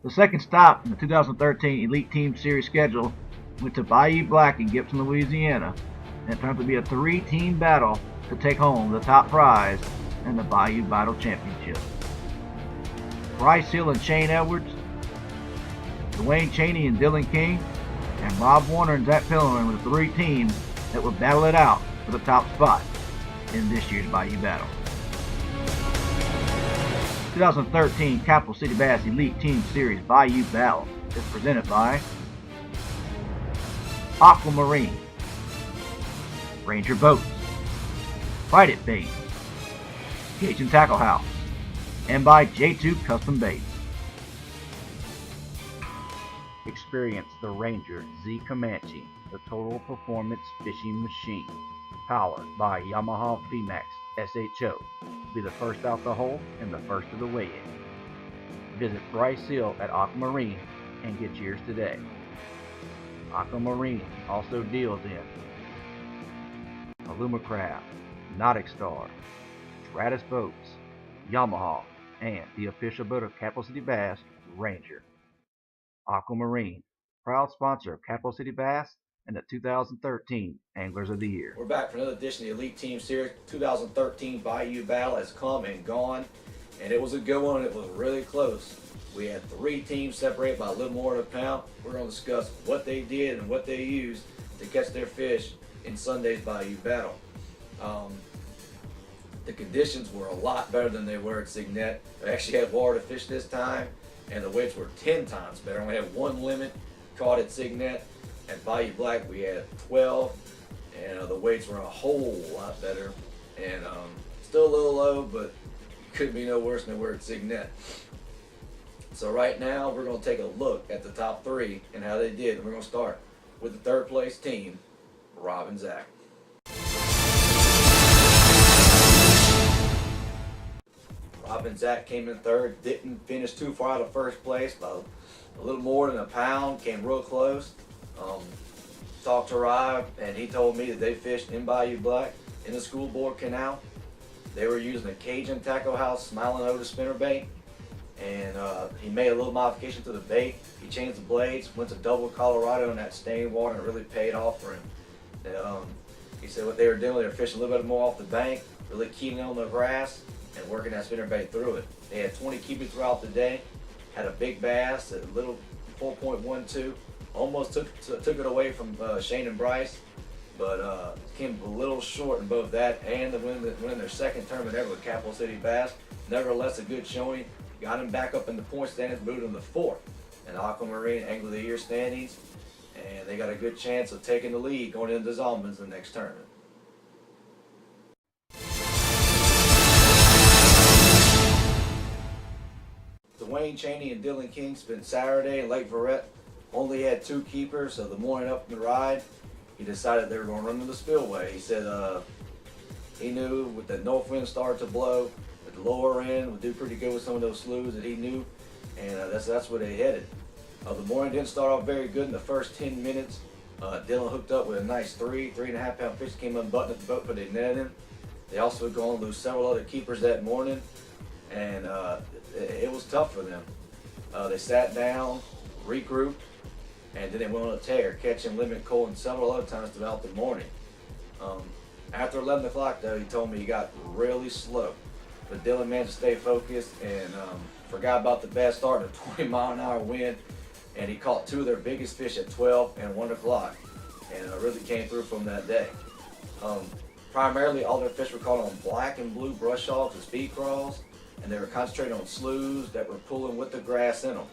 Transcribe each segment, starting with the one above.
The second stop in the 2013 Elite Team Series schedule went to Bayou Black in Gibson, Louisiana, and it turned out to be a three-team battle to take home the top prize and the Bayou Battle Championship. Bryce Hill and Shane Edwards, Dwayne Cheney and Dylan King, and Bob Warner and Zach Pillerman were the three teams that would battle it out for the top spot in this year's Bayou Battle. 2013 Capital City Bass Elite Team Series Bayou Battle is presented by Aquamarine, Ranger Boats, Fight It Baits, Cajun Tackle House, and by J2 Custom Baits. Experience the Ranger Z Comanche, the total performance fishing machine, powered by Yamaha VMAX SHO. Be the first out the hole and the first of the weigh-in. Visit Bryce Hill at Aquamarine and get yours today. Aquamarine also deals in Alumacraft, Nautic Star, Stratus Boats, Yamaha, and the official boat of Capital City Bass, Ranger. Aquamarine, proud sponsor of Capital City Bass and the 2013 Anglers of the Year. We're back for another edition of the Elite Team Series. 2013 Bayou Battle has come and gone, and it was a good one. It was really close. We had three teams separated by a little more than a pound. We're going to discuss what they did and what they used to catch their fish in Sunday's Bayou Battle. The conditions were a lot better than they were at Signet. They actually had water to fish this time, and the weights were 10 times better. We had one limit caught at Signet. At Bayou Black we had 12, and the weights were a whole lot better, and still a little low, but couldn't be no worse than they were at Signet. So right now we're going to take a look at the top three and how they did, and we're going to start with the third place team, Rob and Zach. Rob and Zach came in third, didn't finish too far out of first place, by a little more than a pound, came real close. Talked to Rob, and he told me that they fished in Bayou Black in the School Board Canal. They were using a Cajun Tackle House Smiling Otis spinnerbait, and he made a little modification to the bait. He changed the blades, went to double Colorado in that stained water, and it really paid off for him. He said what they were doing, they were fishing a little bit more off the bank, really keeping on the grass, and working that spinnerbait through it. They had 20 keepers throughout the day, had a big bass, a little 4.12. Almost took it away from Shane and Bryce, but came a little short in both that and the winning their second tournament ever with Capital City Bass. Nevertheless, a good showing. Got him back up in the point standings, moved him to fourth in Aquamarine Angler of the Year standings, and they got a good chance of taking the lead going into Zombins the next tournament. Dwayne Cheney and Dylan King spent Saturday in Lake Verret. Only had two keepers, so the morning up the ride, he decided they were going to run to the spillway. He said he knew with the north wind started to blow, at the lower end would do pretty good with some of those sloughs that he knew, and that's where they headed. The morning didn't start off very good in the first 10 minutes. Dylan hooked up with a nice 3.5 pound fish, came unbuttoned at the boat, but they netted him. They also had gone to lose several other keepers that morning, and it was tough for them. They sat down, regrouped, and then they went on a tear, catching limit cold and several other times throughout the morning. After 11 o'clock, though, he told me he got really slow. But Dylan managed to stay focused and forgot about the bad start and a 20-mile-an-hour wind. And he caught two of their biggest fish at 12 and 1 o'clock. And really came through from that day. Primarily, all their fish were caught on black and blue brush hogs and speed crawls. And they were concentrating on sloughs that were pulling with the grass in them.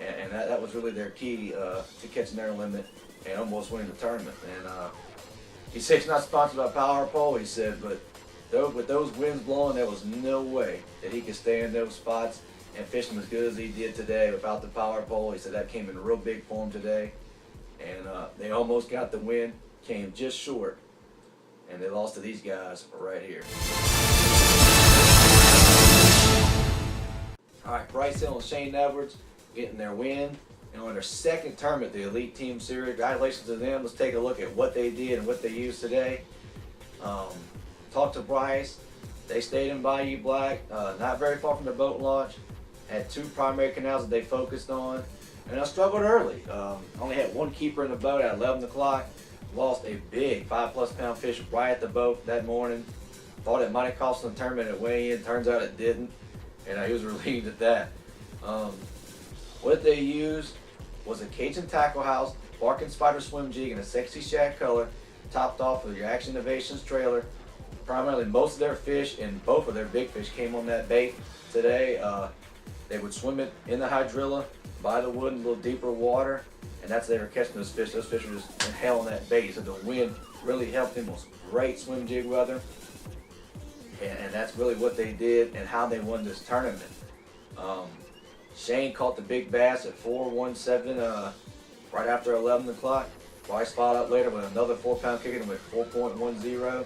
And that was really their key to catching their limit and almost winning the tournament. And he said he's not sponsored by Power Pole, he said, but with those winds blowing, there was no way that he could stay in those spots and fish them as good as he did today without the Power Pole. He said that came in real big form today. And they almost got the win, came just short, and they lost to these guys right here. All right, Bryce Hill and Shane Edwards getting their win. And on their second tournament, the Elite Team Series. Congratulations to them. Let's take a look at what they did and what they used today. Talked to Bryce. They stayed in Bayou Black, not very far from their boat launch. had 2 primary canals that they focused on, and I struggled early. Only had 1 keeper in the boat at 11 o'clock. Lost a big 5+ pound fish right at the boat that morning. Thought it might have cost them the tournament at weigh-in. Turns out it didn't, and he was relieved at that. What they used was a Cajun tackle house, barking spider swim jig in a sexy shad color, topped off with your Action Innovations trailer. Primarily, most of their fish and both of their big fish came on that bait today. They would swim it in the hydrilla, by the wood in a little deeper water, and that's they were catching those fish. Those fish were just inhaling that bait, so the wind really helped them. It was great swim jig weather, and that's really what they did and how they won this tournament. Shane caught the big bass at 4.17 right after 11 o'clock. Bryce followed up later with another 4-pound kicking with 4.10,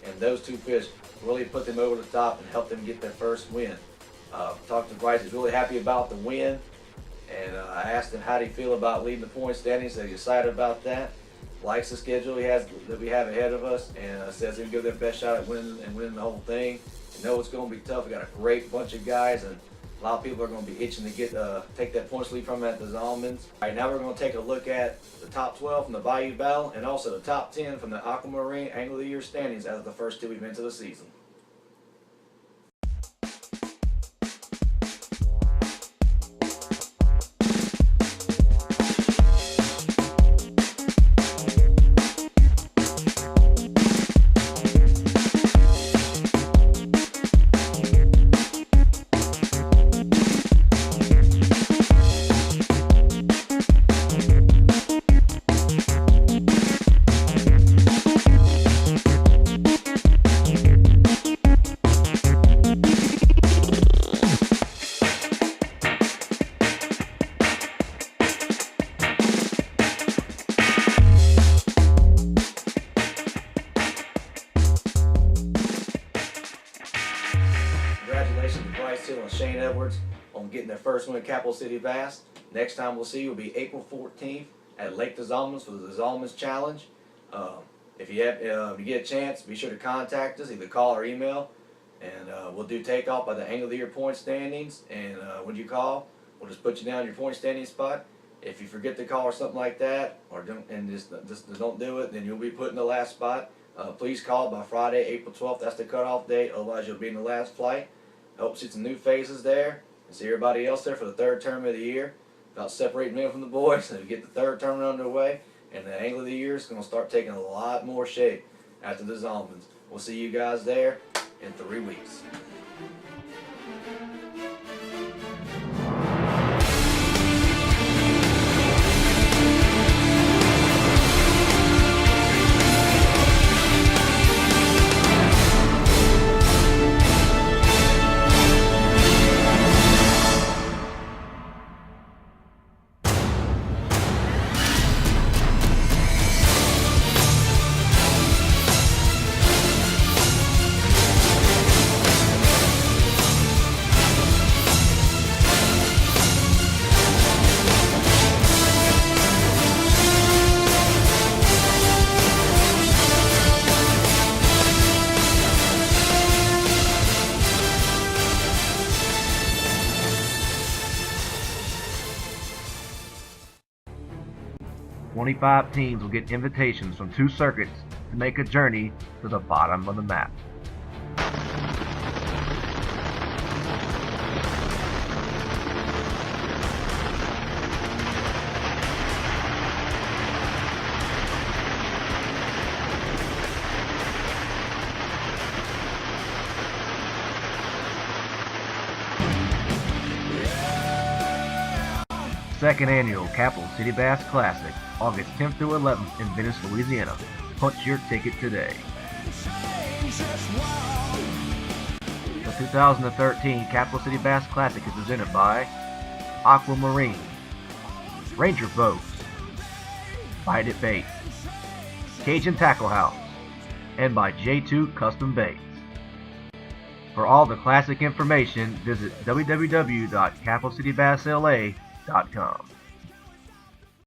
and those 2 fish really put them over the top and helped them get their first win. Talked to Bryce, he's really happy about the win, and I asked him how did he feel about leading the point standings. So he's excited about that. Likes the schedule that we have ahead of us, and says he'll give their best shot at winning the whole thing. You know it's going to be tough. We got a great bunch of guys, and a lot of people are going to be itching to get take that points lead from at the Zalmans. All right, now we're going to take a look at the top 12 from the Bayou Battle and also the top 10 from the Aquamarine Angler of the Year standings as of the first 2 events of the season. Congratulations to Bryce Hill and Shane Edwards on getting their first win at Capital City Bass. Next time we'll see you will be April 14th at Lake the Zalmans for the Zalmans Challenge. If you get a chance, be sure to contact us, either call or email, and we'll do takeoff by the Angler of the Year point standings. And when you call, we'll just put you down your point standing spot. If you forget to call or something like that, or just don't do it, then you'll be put in the last spot. Please call by Friday, April 12th. That's the cutoff date. Otherwise, you'll be in the last flight. Hope to see some new faces there and see everybody else there for the 3rd tournament of the year. About separating men from the boys, so we get the 3rd tournament underway, and the Angler of the Year is going to start taking a lot more shape after the Zalmans. We'll see you guys there in 3 weeks. "25 teams will get invitations from 2 circuits to make a journey to the bottom of the map. Second annual Capital City Bass Classic, August 10th through 11th in Venice, Louisiana. Punch your ticket today. The 2013 Capital City Bass Classic is presented by Aquamarine, Ranger Boats, Bite It Baits, Cajun Tackle House, and by J2 Custom Baits. For all the classic information, visit www.capitalcitybassla.com.